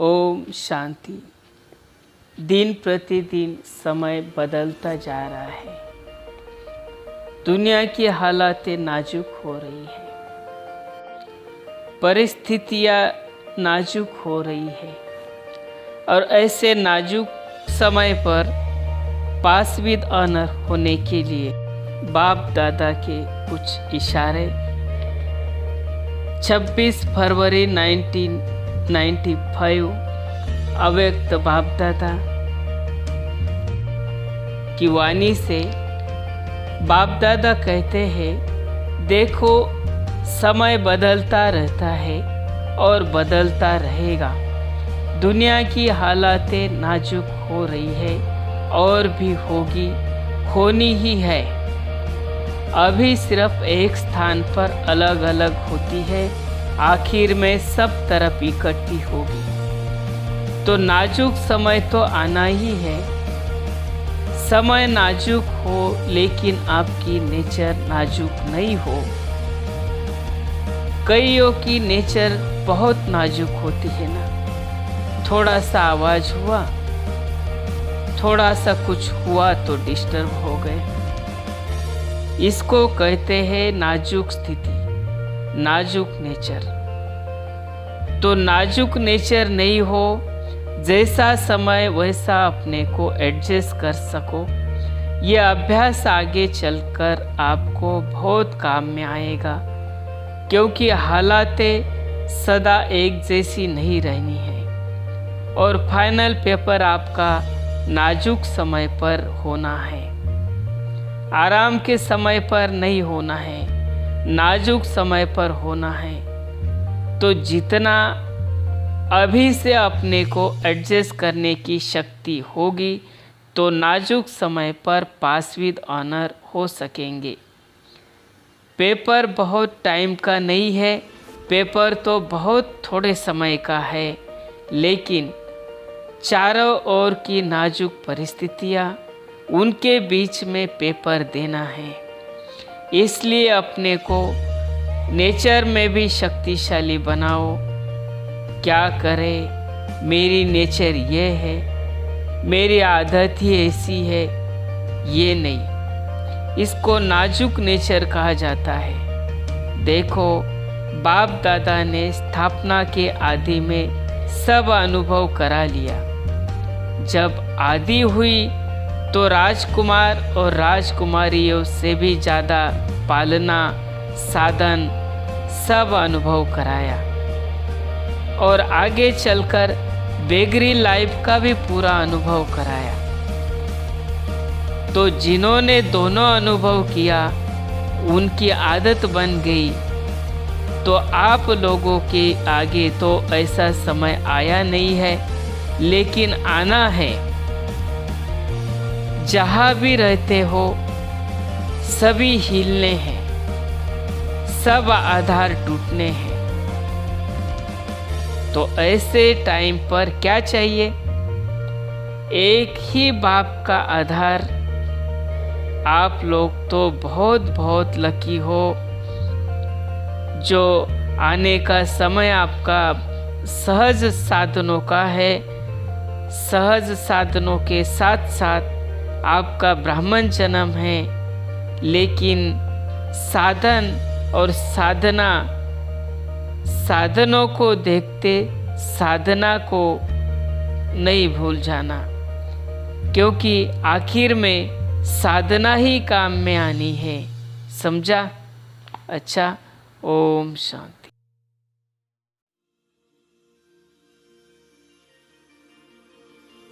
ओम शांति। दिन प्रतिदिन समय बदलता जा रहा है। दुनिया की हालातें नाजुक हो रही है, परिस्थितियाँ नाजुक हो रही है और ऐसे नाजुक समय पर पास विद ऑनर होने के लिए बाप दादा के कुछ इशारे। 26 फरवरी 1995 अव्यक्त बाप दादा की वाणी से बाप दादा कहते हैं, देखो समय बदलता रहता है और बदलता रहेगा। दुनिया की हालातें नाजुक हो रही है और भी होगी, होनी ही है। अभी सिर्फ एक स्थान पर अलग अलग होती है, आखिर में सब तरफ इकट्ठी होगी। तो नाजुक समय तो आना ही है। समय नाजुक हो लेकिन आपकी नेचर नाजुक नहीं हो। कईयों की नेचर बहुत नाजुक होती है ना। थोड़ा सा आवाज हुआ, थोड़ा सा कुछ हुआ तो डिस्टर्ब हो गए। इसको कहते हैं नाजुक स्थिति, नाजुक नेचर। तो नाजुक नेचर नहीं हो, जैसा समय वैसा अपने को एडजस्ट कर सको। ये अभ्यास आगे चलकर आपको बहुत काम में आएगा, क्योंकि हालातें सदा एक जैसी नहीं रहनी है और फाइनल पेपर आपका नाजुक समय पर होना है। आराम के समय पर नहीं होना है, नाजुक समय पर होना है। तो जितना अभी से अपने को एडजस्ट करने की शक्ति होगी तो नाजुक समय पर पास विद ऑनर हो सकेंगे। पेपर बहुत टाइम का नहीं है, पेपर तो बहुत थोड़े समय का है, लेकिन चारों ओर की नाजुक परिस्थितियाँ, उनके बीच में पेपर देना है। इसलिए अपने को नेचर में भी शक्तिशाली बनाओ। क्या करे, मेरी नेचर ये है, मेरी आदत ही ऐसी है, ये नहीं। इसको नाजुक नेचर कहा जाता है। देखो, बाप दादा ने स्थापना के आदि में सब अनुभव करा लिया। जब आदि हुई तो राजकुमार और राजकुमारियों से भी ज़्यादा पालना, साधन सब अनुभव कराया और आगे चलकर बेगरी लाइफ का भी पूरा अनुभव कराया। तो जिन्होंने दोनों अनुभव किया, उनकी आदत बन गई। तो आप लोगों के आगे तो ऐसा समय आया नहीं है, लेकिन आना है। जहाँ भी रहते हो सभी हिलने हैं, सब आधार टूटने हैं। तो ऐसे टाइम पर क्या चाहिए? एक ही बाप का आधार। आप लोग तो बहुत बहुत लकी हो जो आने का समय आपका सहज साधनों का है। सहज साधनों के साथ साथ आपका ब्राह्मण जन्म है, लेकिन साधन और साधना, साधनों को देखते साधना को नहीं भूल जाना, क्योंकि आखिर में साधना ही काम में आनी है। समझा? अच्छा, ओम शांति।